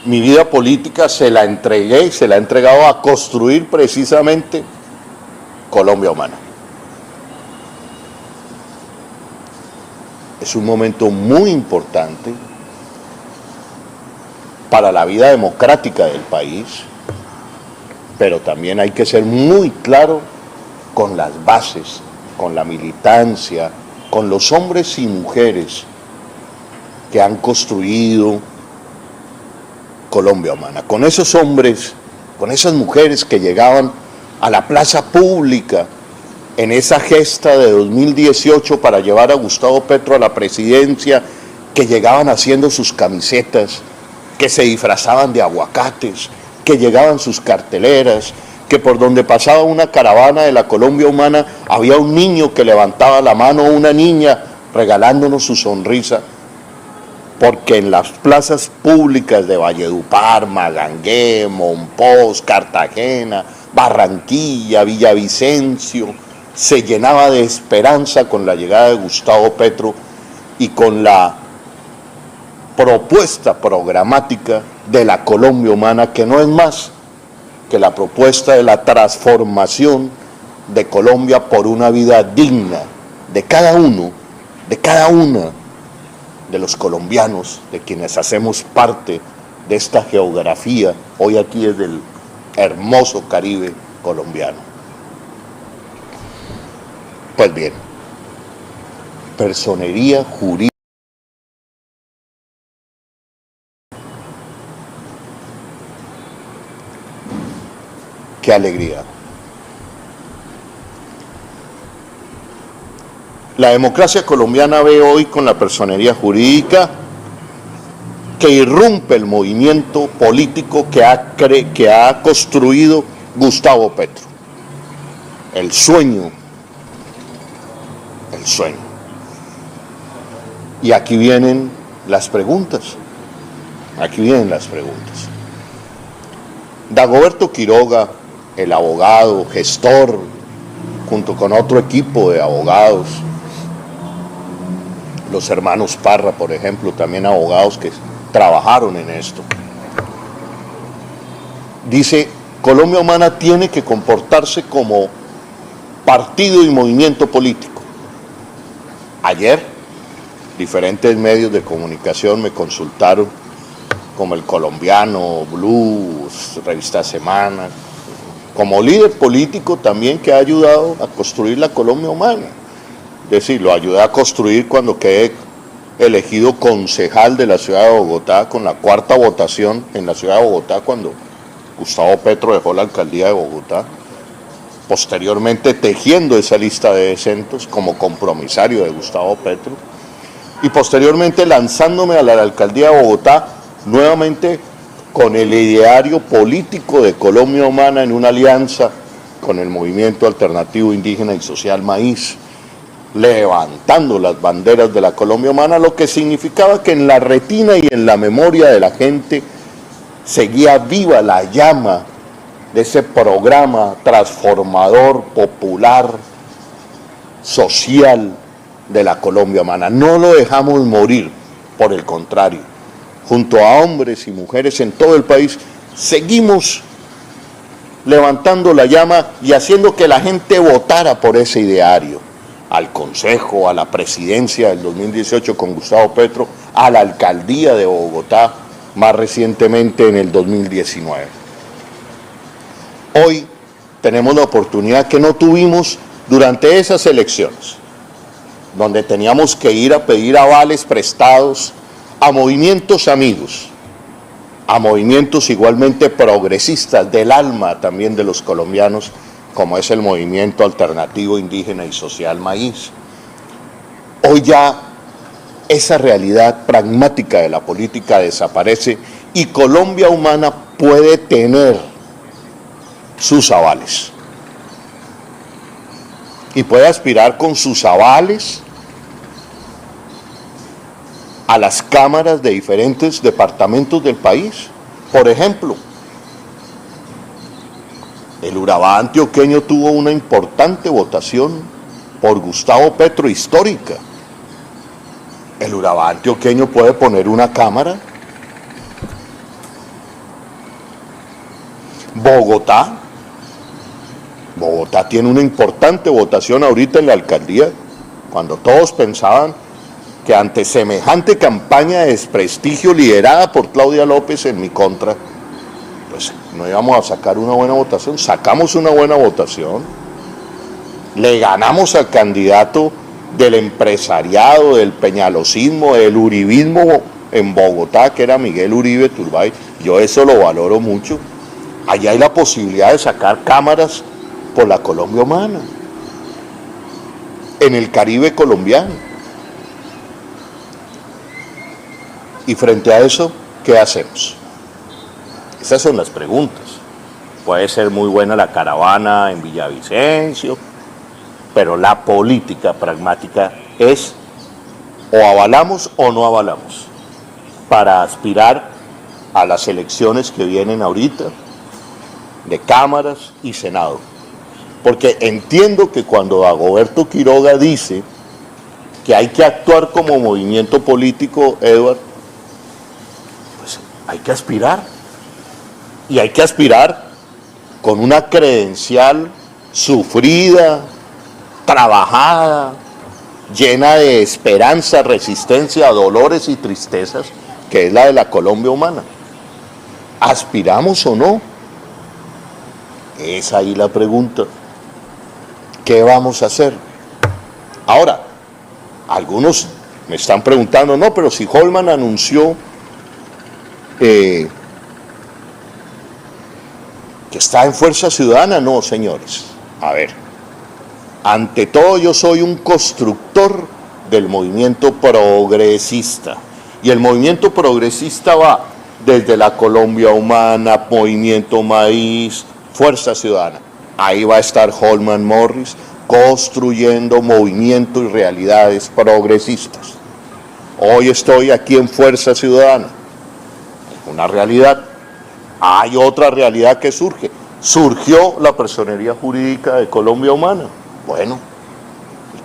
S1: mi vida política se la entregué y se la he entregado a construir precisamente Colombia Humana. Es un momento muy importante para la vida democrática del país, pero también hay que ser muy claro con las bases, con la militancia, con los hombres y mujeres que han construido Colombia Humana, con esos hombres, con esas mujeres que llegaban a la plaza pública en esa gesta de 2018 para llevar a Gustavo Petro a la presidencia, que llegaban haciendo sus camisetas, que se disfrazaban de aguacates, que llegaban sus carteleras, que por donde pasaba una caravana de la Colombia Humana había un niño que levantaba la mano, una niña regalándonos su sonrisa, porque en las plazas públicas de Valledupar, Magangué, Monpós, Cartagena, Barranquilla, Villavicencio, se llenaba de esperanza con la llegada de Gustavo Petro y con la propuesta programática de la Colombia Humana, que no es más que la propuesta de la transformación de Colombia por una vida digna de cada uno, de cada una de los colombianos, de quienes hacemos parte de esta geografía, hoy aquí desde el hermoso Caribe colombiano. Pues bien, personería jurídica. ¡Qué alegría! La democracia colombiana ve hoy con la personería jurídica que irrumpe el movimiento político que ha construido Gustavo Petro. El sueño. Y aquí vienen las preguntas. Dagoberto Quiroga, el abogado, gestor, junto con otro equipo de abogados, los hermanos Parra, por ejemplo, también abogados que trabajaron en esto, dice: Colombia Humana tiene que comportarse como partido y movimiento político. Ayer, diferentes medios de comunicación me consultaron, como El Colombiano, Blue, Revista Semana, como líder político también que ha ayudado a construir la Colombia Humana. Es decir, lo ayudé a construir cuando quedé elegido concejal de la ciudad de Bogotá, con la cuarta votación en la ciudad de Bogotá, cuando Gustavo Petro dejó la alcaldía de Bogotá. Posteriormente tejiendo esa lista de descensos como compromisario de Gustavo Petro. Y posteriormente lanzándome a la alcaldía de Bogotá, nuevamente con el ideario político de Colombia Humana en una alianza con el Movimiento Alternativo Indígena y Social Maíz, levantando las banderas de la Colombia Humana, lo que significaba que en la retina y en la memoria de la gente seguía viva la llama de ese programa transformador, popular, social de la Colombia Humana. No lo dejamos morir, por el contrario, junto a hombres y mujeres en todo el país, seguimos levantando la llama y haciendo que la gente votara por ese ideario, al Consejo, a la presidencia del 2018 con Gustavo Petro, a la alcaldía de Bogotá, más recientemente en el 2019. Hoy tenemos la oportunidad que no tuvimos durante esas elecciones, donde teníamos que ir a pedir avales prestados a movimientos amigos, a movimientos igualmente progresistas del alma también de los colombianos, como es el Movimiento Alternativo Indígena y Social Maíz. Hoy ya esa realidad pragmática de la política desaparece y Colombia Humana puede tener sus avales. Y puede aspirar con sus avales a las cámaras de diferentes departamentos del país. Por ejemplo, el Urabá antioqueño tuvo una importante votación por Gustavo Petro histórica. El Urabá antioqueño puede poner una cámara. Bogotá tiene una importante votación ahorita en la alcaldía, cuando todos pensaban que ante semejante campaña de desprestigio liderada por Claudia López en mi contra, pues no íbamos a sacar una buena votación. Sacamos una buena votación, le ganamos al candidato del empresariado, del peñalosismo, del uribismo en Bogotá, que era Miguel Uribe Turbay. Yo eso lo valoro mucho. Allá hay la posibilidad de sacar cámaras por la Colombia humana, en el Caribe colombiano. Y frente a eso, ¿qué hacemos? Esas son las preguntas. Puede ser muy buena la caravana en Villavicencio, pero la política pragmática es o avalamos o no avalamos para aspirar a las elecciones que vienen ahorita de cámaras y Senado. Porque entiendo que cuando Dagoberto Quiroga dice que hay que actuar como movimiento político, Edward, pues hay que aspirar. Y hay que aspirar con una credencial sufrida, trabajada, llena de esperanza, resistencia, dolores y tristezas, que es la de la Colombia humana. ¿Aspiramos o no? Es ahí la pregunta. ¿Qué vamos a hacer? Ahora, algunos me están preguntando, no, pero si Holman anunció que está en Fuerza Ciudadana, no, señores. A ver, ante todo yo soy un constructor del movimiento progresista. Y el movimiento progresista va desde la Colombia Humana, Movimiento Maíz, Fuerza Ciudadana. Ahí va a estar Holman Morris construyendo movimiento y realidades progresistas. Hoy estoy aquí en Fuerza Ciudadana. Una realidad. Hay otra realidad que surge. Surgió la personería jurídica de Colombia Humana. Bueno,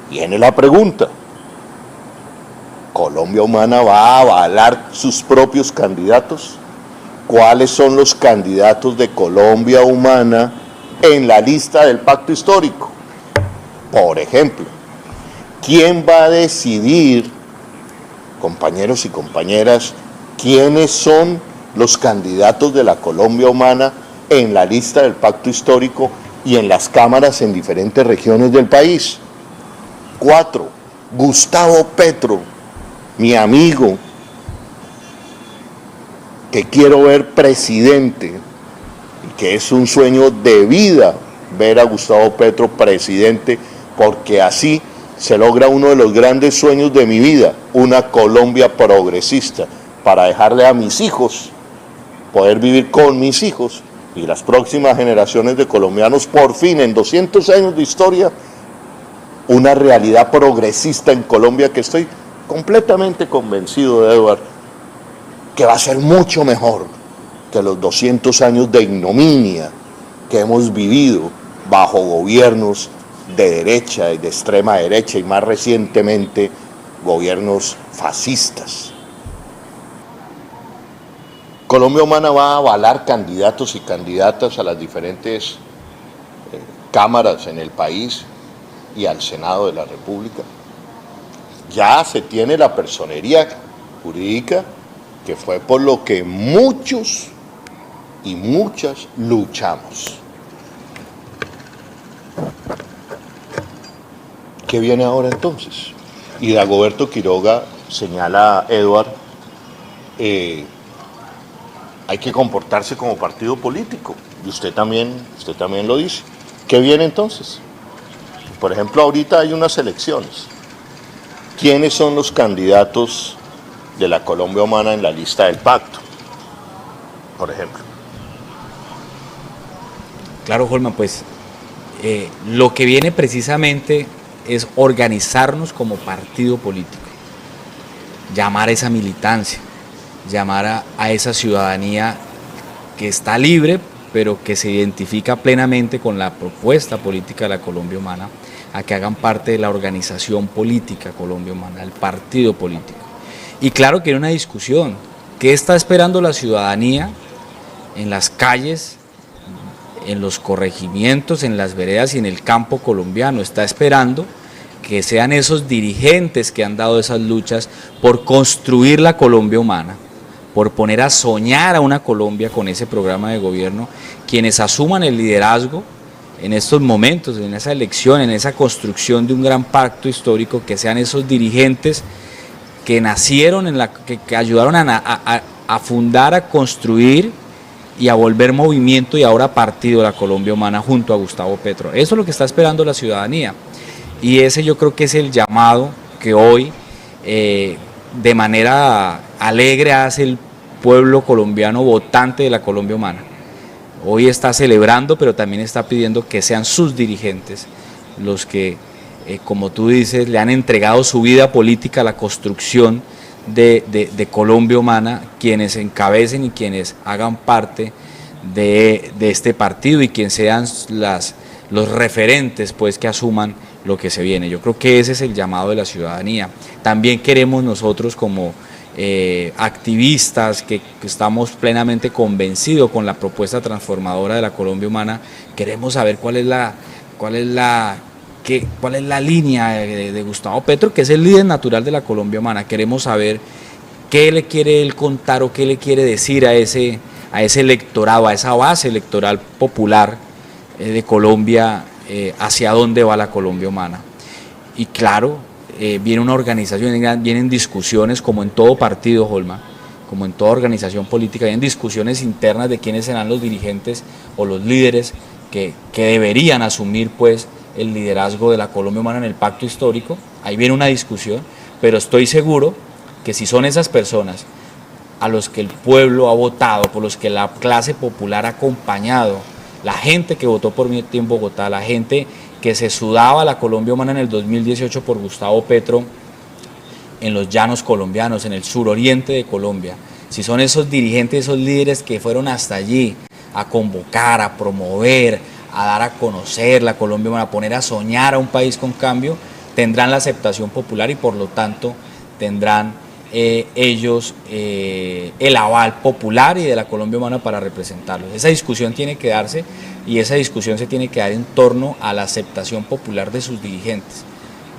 S1: viene la pregunta. ¿Colombia Humana va a avalar sus propios candidatos? ¿Cuáles son los candidatos de Colombia Humana en la lista del pacto histórico? Por ejemplo, ¿quién va a decidir, compañeros y compañeras, quiénes son los candidatos de la Colombia Humana en la lista del pacto histórico y en las cámaras en diferentes regiones del país? 4. Gustavo Petro, mi amigo, que quiero ver presidente, y que es un sueño de vida ver a Gustavo Petro presidente, porque así se logra uno de los grandes sueños de mi vida, una Colombia progresista, para dejarle a mis hijos, poder vivir con mis hijos y las próximas generaciones de colombianos, por fin, en 200 años de historia, una realidad progresista en Colombia que estoy completamente convencido, de Edward, que va a ser mucho mejor que los 200 años de ignominia que hemos vivido bajo gobiernos de derecha y de extrema derecha y más recientemente gobiernos fascistas. Colombia Humana va a avalar candidatos y candidatas a las diferentes cámaras en el país y al Senado de la República. Ya se tiene la personería jurídica, que fue por lo que muchos y muchas luchamos. ¿Qué viene ahora entonces? Y Dagoberto Quiroga señala, Edward, hay que comportarse como partido político, y usted también lo dice. ¿Qué viene entonces? Por ejemplo, ahorita hay unas elecciones. ¿Quiénes son los candidatos de la Colombia Humana en la lista del pacto? Por ejemplo.
S2: Claro, Holman, pues lo que viene precisamente es organizarnos como partido político, llamar a esa militancia, llamar a esa ciudadanía que está libre, pero que se identifica plenamente con la propuesta política de la Colombia Humana, a que hagan parte de la organización política Colombia Humana, el partido político. Y claro que hay una discusión, ¿qué está esperando la ciudadanía en las calles, en los corregimientos, en las veredas y en el campo colombiano? Está esperando que sean esos dirigentes que han dado esas luchas por construir la Colombia Humana, por poner a soñar a una Colombia con ese programa de gobierno, quienes asuman el liderazgo en estos momentos, en esa elección, en esa construcción de un gran pacto histórico, que sean esos dirigentes que nacieron, que ayudaron a fundar, a construir y a volver movimiento y ahora partido la Colombia Humana junto a Gustavo Petro. Eso es lo que está esperando la ciudadanía, y ese yo creo que es el llamado que hoy de manera alegre hace el pueblo colombiano votante de la Colombia Humana. Hoy está celebrando, pero también está pidiendo que sean sus dirigentes los que, como tú dices, le han entregado su vida política a la construcción de Colombia Humana, quienes encabecen y quienes hagan parte de este partido, y quienes sean los referentes pues, que asuman lo que se viene. Yo creo que ese es el llamado de la ciudadanía. También queremos nosotros, como activistas que estamos plenamente convencidos con la propuesta transformadora de la Colombia Humana, queremos saber cuál es la línea de Gustavo Petro, que es el líder natural de la Colombia Humana. Queremos saber qué le quiere él contar o qué le quiere decir a ese electorado, a esa base electoral popular de Colombia, hacia dónde va la Colombia Humana. Y claro, viene una organización, vienen discusiones, como en todo partido, Holman, como en toda organización política, vienen discusiones internas de quiénes serán los dirigentes o los líderes que deberían asumir pues el liderazgo de la Colombia Humana en el pacto histórico. Ahí viene una discusión, pero estoy seguro que si son esas personas a los que el pueblo ha votado, por los que la clase popular ha acompañado, la gente que votó por mí en Bogotá, la gente que se sudaba la Colombia Humana en el 2018 por Gustavo Petro en los llanos colombianos, en el suroriente de Colombia, si son esos dirigentes, esos líderes que fueron hasta allí a convocar, a promover, a dar a conocer la Colombia Humana, a poner a soñar a un país con cambio, tendrán la aceptación popular y por lo tanto tendrán ellos el aval popular y de la Colombia Humana para representarlos. Esa discusión tiene que darse, y esa discusión se tiene que dar en torno a la aceptación popular de sus dirigentes,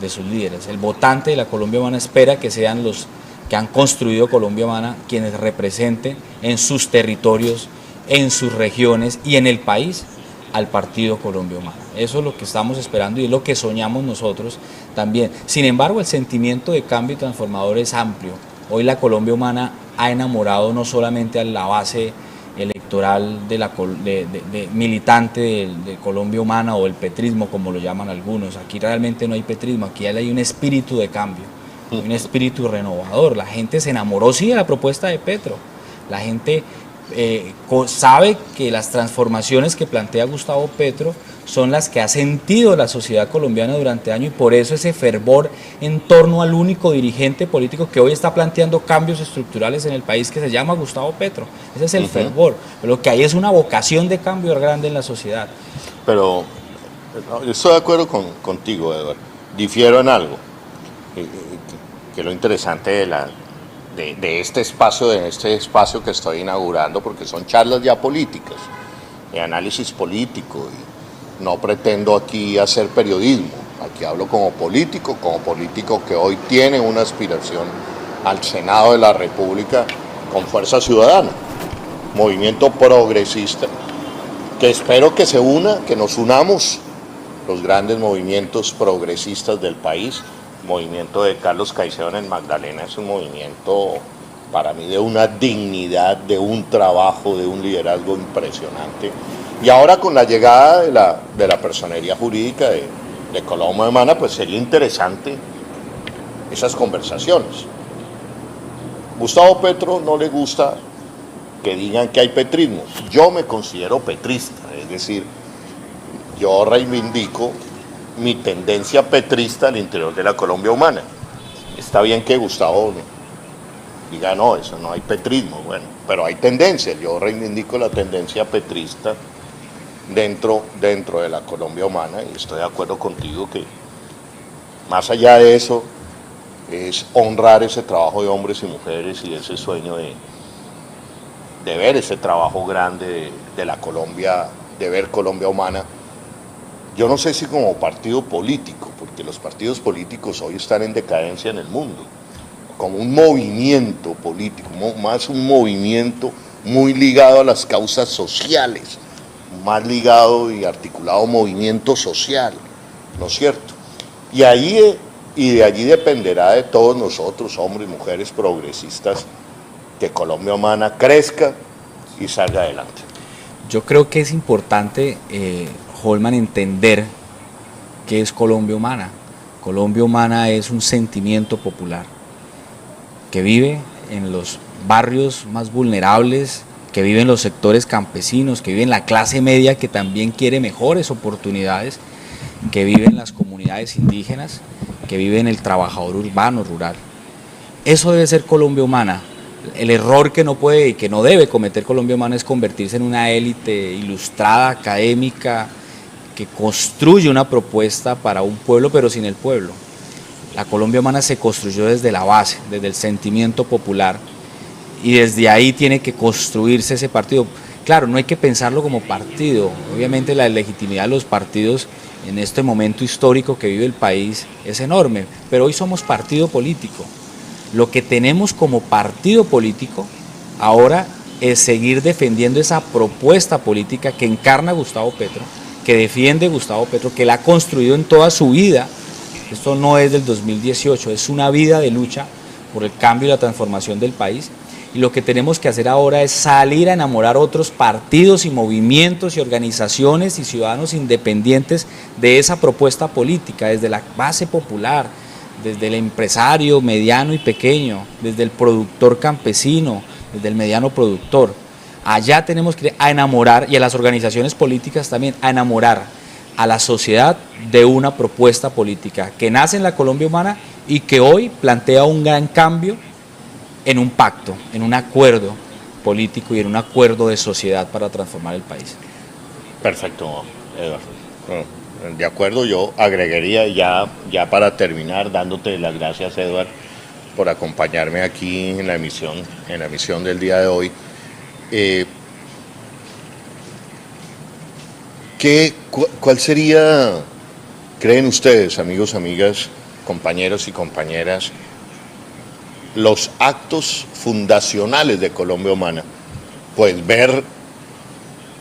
S2: de sus líderes. El votante de la Colombia Humana espera que sean los que han construido Colombia Humana quienes representen en sus territorios, en sus regiones y en el país al partido Colombia Humana. Eso es lo que estamos esperando y es lo que soñamos nosotros también. Sin embargo, el sentimiento de cambio transformador es amplio. Hoy la Colombia Humana ha enamorado no solamente a la base electoral militante de Colombia Humana o el petrismo, como lo llaman algunos. Aquí realmente no hay petrismo, aquí hay un espíritu de cambio, un espíritu renovador. La gente se enamoró sí de la propuesta de Petro. La gente sabe que las transformaciones que plantea Gustavo Petro son las que ha sentido la sociedad colombiana durante años, y por eso ese fervor en torno al único dirigente político que hoy está planteando cambios estructurales en el país, que se llama Gustavo Petro. Ese es el fervor. Lo que hay es una vocación de cambio grande en la sociedad.
S1: Pero yo estoy de acuerdo contigo, Eduardo. Difiero en algo, que lo interesante de este espacio que estoy inaugurando, porque son charlas ya políticas, de análisis político, y no pretendo aquí hacer periodismo, aquí hablo como político que hoy tiene una aspiración al Senado de la República con Fuerza Ciudadana, movimiento progresista, que espero que se una, que nos unamos los grandes movimientos progresistas del país. Movimiento de Carlos Caicedo en Magdalena es un movimiento para mí de una dignidad, de un trabajo, de un liderazgo impresionante. Y ahora con la llegada de la personería jurídica de Colombia Humana, pues sería interesante esas conversaciones. Gustavo Petro no le gusta que digan que hay petrismo. Yo me considero petrista, es decir, yo reivindico mi tendencia petrista al interior de la Colombia Humana. Está bien que Gustavo diga, no, eso no hay petrismo, bueno, pero hay tendencias, yo reivindico la tendencia petrista dentro de la Colombia humana y estoy de acuerdo contigo que más allá de eso es honrar ese trabajo de hombres y mujeres y ese sueño de ver ese trabajo grande de la Colombia, de ver Colombia humana. Yo no sé si como partido político, porque los partidos políticos hoy están en decadencia en el mundo, como un movimiento político, más un movimiento muy ligado a las causas sociales, más ligado y articulado movimiento social, ¿no es cierto? Y de allí dependerá de todos nosotros, hombres y mujeres progresistas, que Colombia humana crezca y salga adelante.
S2: Yo creo que es importante, Holman, entender qué es Colombia humana. Colombia humana es un sentimiento popular que vive en los barrios más vulnerables, que vive en los sectores campesinos, que vive en la clase media que también quiere mejores oportunidades, que vive en las comunidades indígenas, que vive en el trabajador urbano, rural. Eso debe ser Colombia humana. El error que no puede y que no debe cometer Colombia humana es convertirse en una élite ilustrada, académica, que construye una propuesta para un pueblo pero sin el pueblo. La Colombia humana se construyó desde la base, desde el sentimiento popular, y desde ahí tiene que construirse ese partido. Claro, no hay que pensarlo como partido, obviamente la legitimidad de los partidos en este momento histórico que vive el país es enorme, pero hoy somos partido político. Lo que tenemos como partido político ahora es seguir defendiendo esa propuesta política que encarna Gustavo Petro, que defiende Gustavo Petro, que la ha construido en toda su vida. Esto no es del 2018, es una vida de lucha por el cambio y la transformación del país. Y lo que tenemos que hacer ahora es salir a enamorar otros partidos y movimientos y organizaciones y ciudadanos independientes de esa propuesta política, desde la base popular, desde el empresario mediano y pequeño, desde el productor campesino, desde el mediano productor. Allá tenemos que ir a enamorar, y a las organizaciones políticas también, a enamorar a la sociedad de una propuesta política que nace en la Colombia humana y que hoy plantea un gran cambio en un pacto, en un acuerdo político y en un acuerdo de sociedad para transformar el país.
S1: Perfecto, Eduardo. De acuerdo, yo agregaría ya para terminar, dándote las gracias, Eduardo, por acompañarme aquí en la emisión del día de hoy. ¿Cuál sería, creen ustedes, amigos, amigas, compañeros y compañeras, los actos fundacionales de Colombia Humana? Pues ver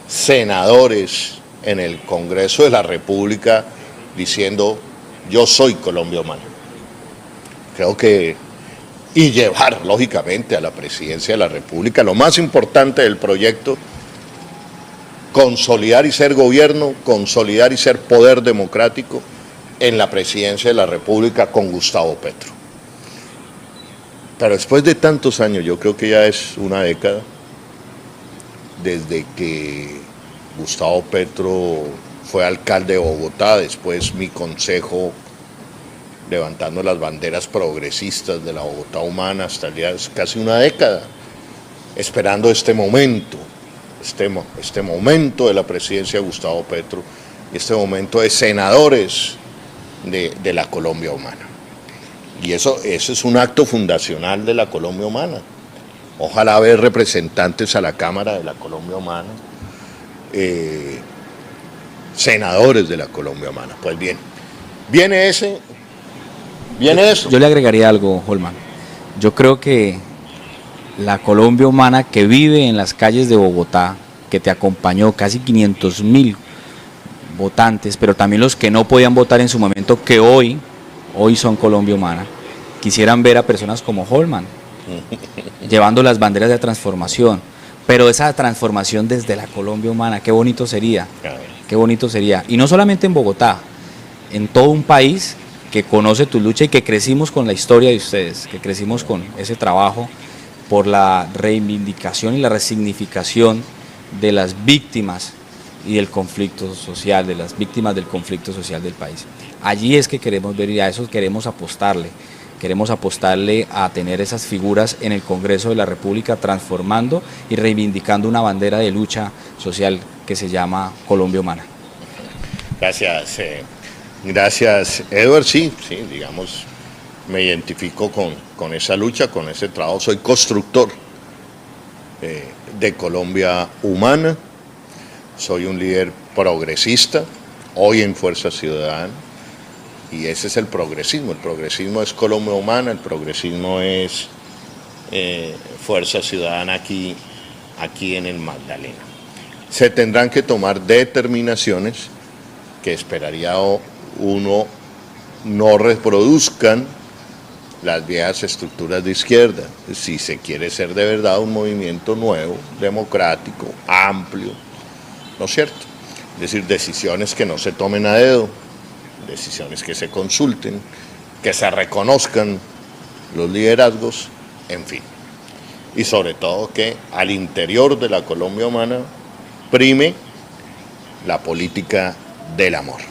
S1: senadores en el Congreso de la República diciendo yo soy Colombia Humana. Creo que, y llevar lógicamente a la presidencia de la República, lo más importante del proyecto, consolidar y ser gobierno, consolidar y ser poder democrático en la presidencia de la República con Gustavo Petro. Pero después de tantos años, yo creo que ya es una década, desde que Gustavo Petro fue alcalde de Bogotá, después mi consejo levantando las banderas progresistas de la Bogotá humana, hasta el día, es casi una década, esperando este momento de la presidencia de Gustavo Petro, este momento de senadores de la Colombia humana. Y eso es un acto fundacional de la Colombia humana. Ojalá ver representantes a la Cámara de la Colombia humana, senadores de la Colombia humana. Pues bien, viene eso.
S2: Yo le agregaría algo, Holman. Yo creo que la Colombia humana que vive en las calles de Bogotá, que te acompañó, casi 500.000 votantes, pero también los que no podían votar en su momento, que hoy son Colombia humana, quisieran ver a personas como Holman, llevando las banderas de transformación, pero esa transformación desde la Colombia humana, qué bonito sería, y no solamente en Bogotá, en todo un país que conoce tu lucha y que crecimos con la historia de ustedes, que crecimos con ese trabajo por la reivindicación y la resignificación de las víctimas y del conflicto social, de las víctimas del conflicto social del país. Allí es que queremos ver y a eso queremos apostarle. Queremos apostarle a tener esas figuras en el Congreso de la República transformando y reivindicando una bandera de lucha social que se llama Colombia Humana.
S1: Gracias, gracias Edward. Sí, digamos, me identifico con esa lucha, con ese trabajo. Soy constructor de Colombia Humana, soy un líder progresista, hoy en Fuerza Ciudadana. Y ese es el progresismo es Colombia Humana, el progresismo es Fuerza Ciudadana aquí en el Magdalena. Se tendrán que tomar determinaciones que esperaría uno no reproduzcan las viejas estructuras de izquierda, si se quiere ser de verdad un movimiento nuevo, democrático, amplio, ¿no es cierto? Es decir, decisiones que no se tomen a dedo, decisiones que se consulten, que se reconozcan los liderazgos, en fin. Y sobre todo que al interior de la Colombia Humana prime la política del amor.